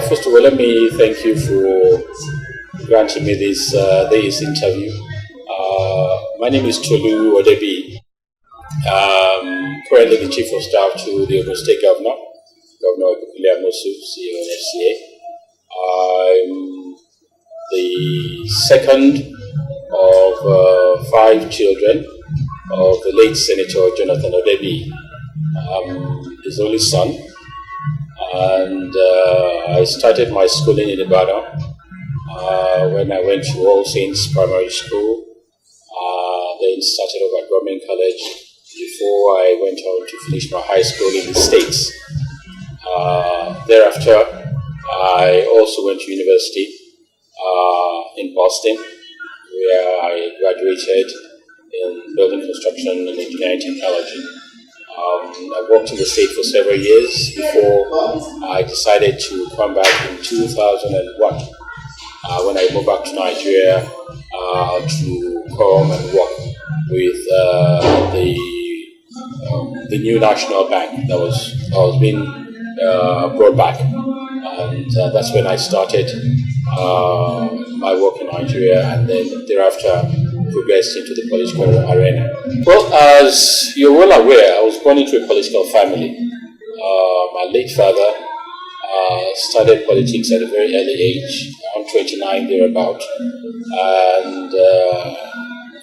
first of all, let me thank you for granting me this interview. My name is Tolu Odebiyi. Currently the Chief of Staff to the Ogun State Governor, Governor Abiola, CEO and FCA. I'm the second of 5 children of the late Senator Jonathan Odebiyi. His only son. And I started my schooling in Ibadan when I went to All Saints Primary School, then started off at Government College before I went on to finish my high school in the States. Thereafter, I also went to university in Boston, where I graduated in building construction and engineering technology. I worked in the state for several years before I decided to come back in 2001 when I moved back to Nigeria to come and work with the new national bank that was being brought back, and that's when I started my work in Nigeria, and then thereafter progressed into the political arena. Well, as you're well aware, I was born into a political family. My late father started politics at a very early age, around 29 thereabout, and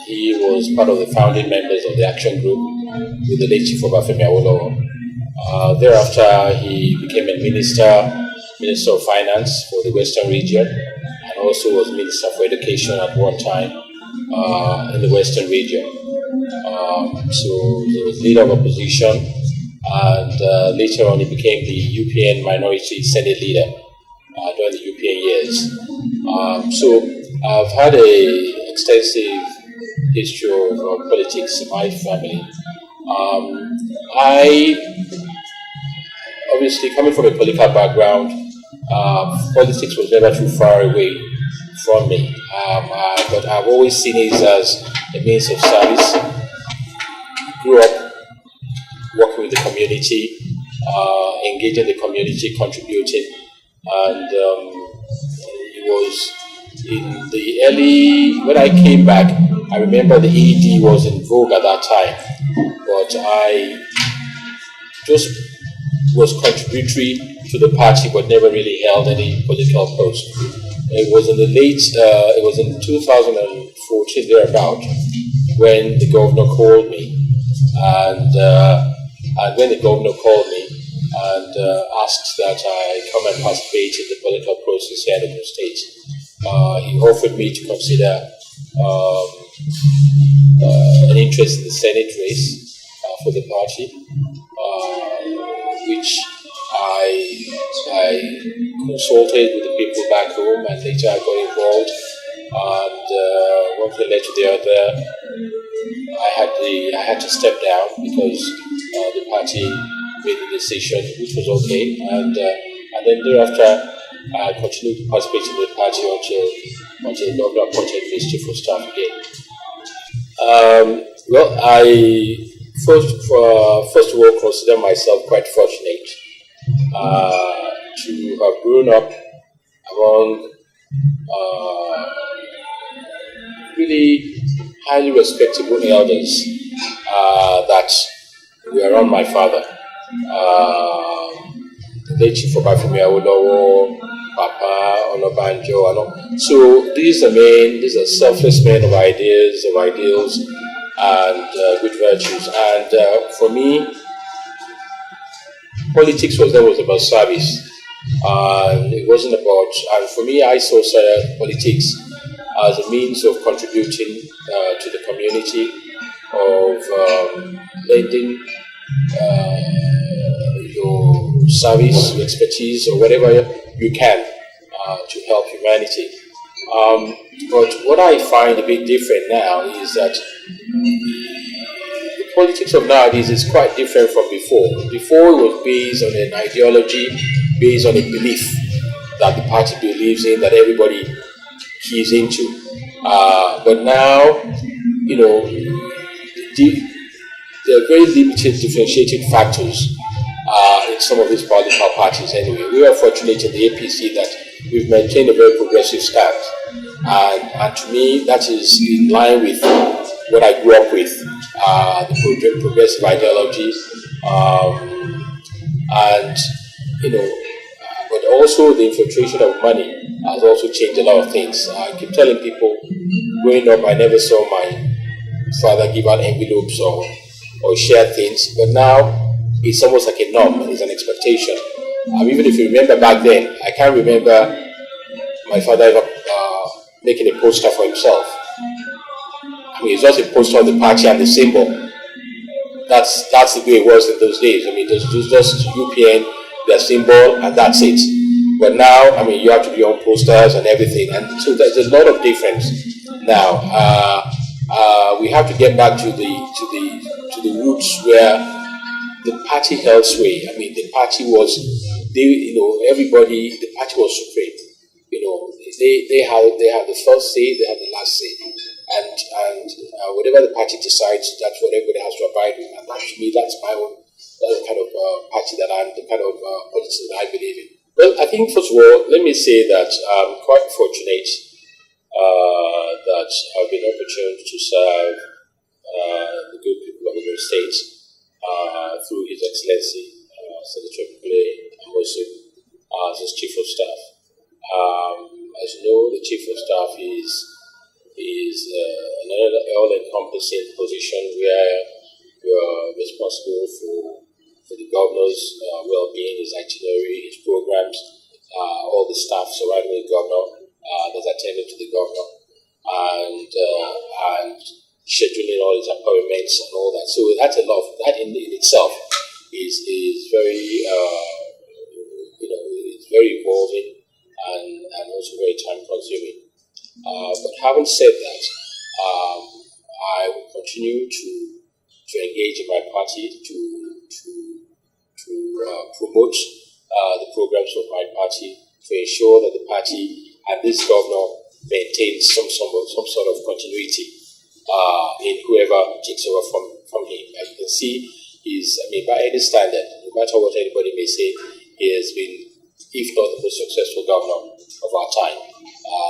he was part of the founding members of the Action Group with the late Chief of Abiola. Thereafter, he became a Minister of Finance for the Western region, and also was Minister for Education at one time in the Western region. So he was leader of opposition, and later on he became the UPN Minority Senate leader during the UPN years. So I've had a extensive history of politics in my family. I obviously, coming from a political background, politics was never too far away from me, but I've always seen it as a means of service. Grew up working with the community, engaging the community, contributing, and it was in the when I came back, I remember the ED was in vogue at that time, but I just was contributory to the party, but never really held any political post. It was in 2014 thereabout when the governor called me, and when the governor called me and asked that I come and participate in the political process here in the state, he offered me to consider an interest in the Senate race for the party, which I consulted with the people back home, and later I got involved, and one thing led to the other. I had to step down because the party made the decision, which was okay, and then thereafter I continued to participate in the party until the governor appointed me as Chief of Staff again. Well, I first of all consider myself quite fortunate to have grown up among really highly respectable elders that were around my father. The late Chief of Abiola, Papa, Onobanjo, so these are selfless men of ideas, of ideals, and good virtues. And for me, politics was about service. It wasn't about, and for me, I saw politics as a means of contributing to the community, of lending your service, your expertise, or whatever you can to help humanity. But what I find a bit different now is that the politics of nowadays is quite different from before. Before, it was based on an ideology, based on a belief that the party believes in, that everybody keys into. But now, there are very limited differentiating factors in some of these political parties anyway. We are fortunate in the APC that we've maintained a very progressive stance. And to me, that is in line with what I grew up with, the progressive ideology. And, but also the infiltration of money has also changed a lot of things. I keep telling people, growing up, I never saw my father give out envelopes or share things, but now it's almost like a norm, it's an expectation. Even if you remember back then, I can't remember my father ever making a poster for himself. It's just a poster of the party and the symbol. That's the way it was in those days. It was just UPN, their symbol, and that's it. But now, you have to do your own posters and everything, and so there's a lot of difference now. We have to get back to the roots where the party held sway. The party was, everybody. The party was supreme. They had the first say, they had the last say, and whatever the party decides, that's what everybody has to abide with. And to me, that's my own. That's the kind of party that I'm, the kind of politics that I believe in. Well, I think first of all, let me say that I'm quite fortunate that I've been opportune to serve the good people of Ogun State through His Excellency Senator Amosu as his Chief of Staff. As you know, the Chief of Staff is another all-encompassing position where you are responsible for the governor's well-being, his itinerary, his programs, all the staff surrounding the governor that's attending to the governor, and scheduling all his appointments and all that. So that's a lot. That in itself is very it's very evolving and also very time-consuming. But having said that, I will continue to engage in my party to promote the programs of my party, to ensure that the party and this governor maintains some sort of continuity in whoever takes over from him. As you can see, by any standard, no matter what anybody may say, he has been, if not the most successful governor of our time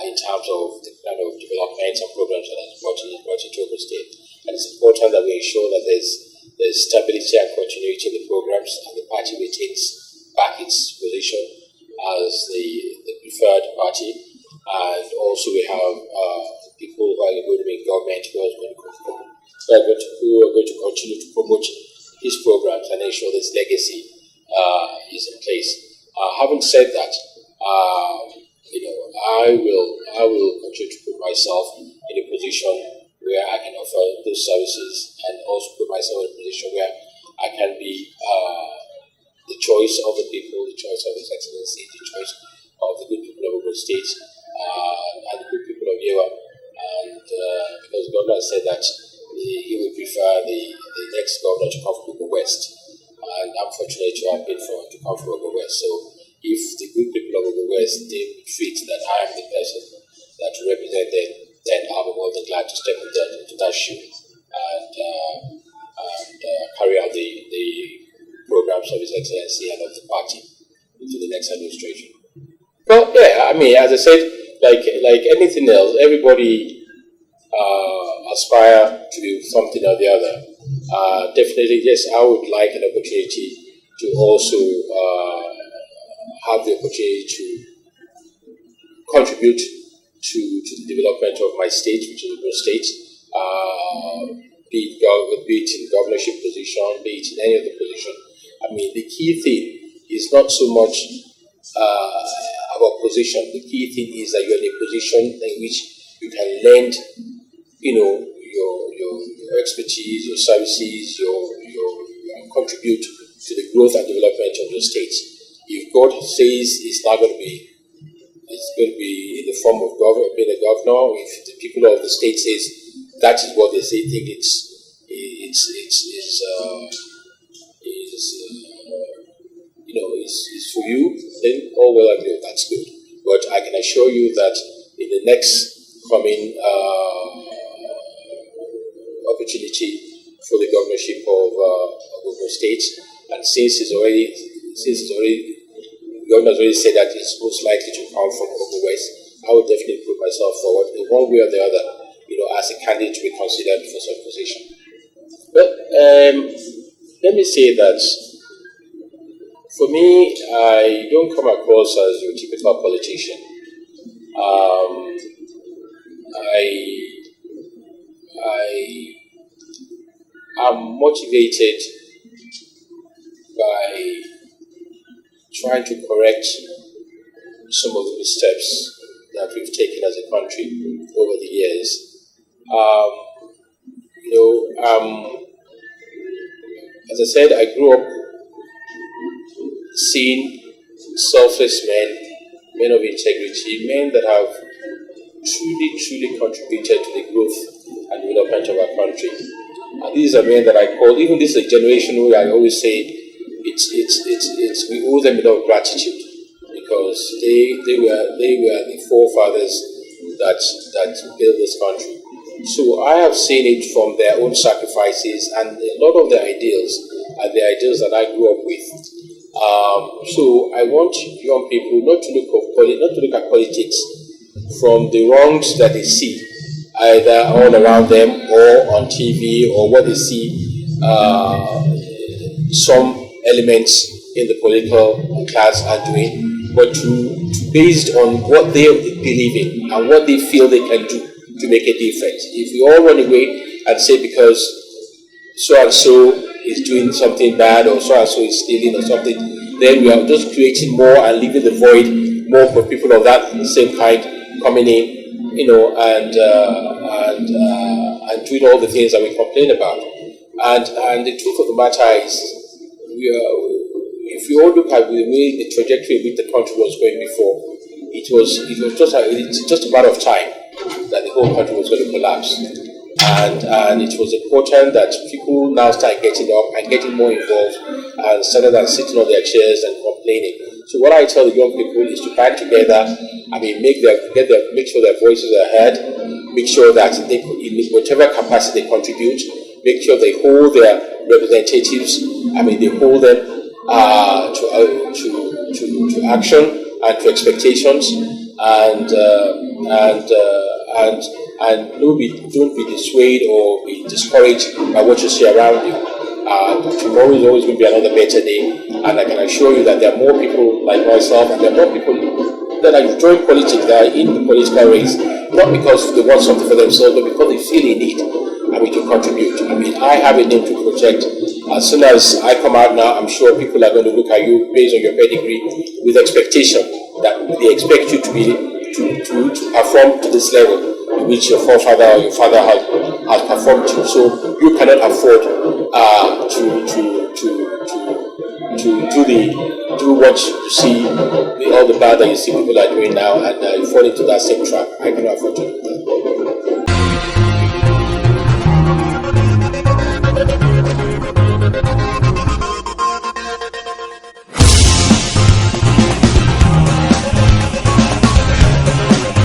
in terms of the kind of developments and programs that has brought into Ogun State. And it's important that we ensure that there's stability and continuity in the programs, and the party retains back its position as the preferred party. And also we have people who are going to be in government who are going to continue to promote his programs and ensure this legacy is in place. Having said that, I will continue to put myself in a position where I can offer those services, and also put myself in a position where I can be the choice of the people, the choice of His Excellency, the choice of the good people of Ogun State, and the good people of Yewa. And because the governor said that he would prefer the next governor to come from Ogun West, and I'm fortunate to have been to come from Ogun West. So if the good people of Ogun West deem fit that I am the person that to represent them, then I'll be more than glad to step into that shoe and carry out the programs of His Excellency and of the party into the next administration. Well, yeah, as I said, like anything else, everybody aspire to do something or the other. Definitely, yes, I would like an opportunity to also have the opportunity to contribute to the development of my state, which is Ogun State, be it in governorship position, be it in any other position. The key thing is not so much about position. The key thing is that you're in a position in which you can lend, your expertise, your services, your contribute to the growth and development of your state. If God says it's going to be in the form of being a governor, if the people of the state says that is what they say, think it's for you, then all well and good, that's good. But I can assure you that in the next coming opportunity for the governorship of Ogun State, And since government has already said that it's most likely to come from Ogun West, I would definitely put myself forward in one way or the other, as a candidate to be considered for such position. But let me say that for me, I don't come across as your typical politician. I am motivated by trying to correct some of the missteps that we've taken as a country over the years. As I said, I grew up seeing selfless men of integrity, men that have truly contributed to the growth and development of our country. And these are men that I call, even this is a generation where I always say we owe them a lot of gratitude, because they were the forefathers that built this country. So I have seen it from their own sacrifices, and a lot of their ideals are the ideals that I grew up with. So I want young people not to look at politics from the wrongs that they see, either all around them or on TV, or what they see some elements in the political class are doing, but to based on what they believe in and what they feel they can do to make a difference. If we all run away and say because so and so is doing something bad, or so and so is stealing or something, then we are just creating more and leaving the void more for people of that same kind coming in, and doing all the things that we complain about. And the truth of the matter is, if we all look at the way the trajectory of which the country was going before, it's just a matter of time that the whole country was going to collapse. And it was important that people now start getting up and getting more involved, and instead of sitting on their chairs and complaining. So what I tell the young people is to band together. Make sure their voices are heard. Make sure that they, in whatever capacity they contribute, make sure they hold their representatives. They hold them to action and to expectations, and don't be dissuaded or be discouraged by what you see around you. Tomorrow is always going to be another better day, and I can assure you that there are more people like myself, and there are more people that are joining politics, that are in the political race, not because they want something for themselves, but because they feel a need to contribute. I have a name to protect. As soon as I come out now, I'm sure people are going to look at you based on your pedigree with expectation, that they expect you to perform to this level which your forefather or your father has performed to. So you cannot afford to do what you see, all the bad that you see people are doing now, and you fall into that same trap. I cannot afford to do that.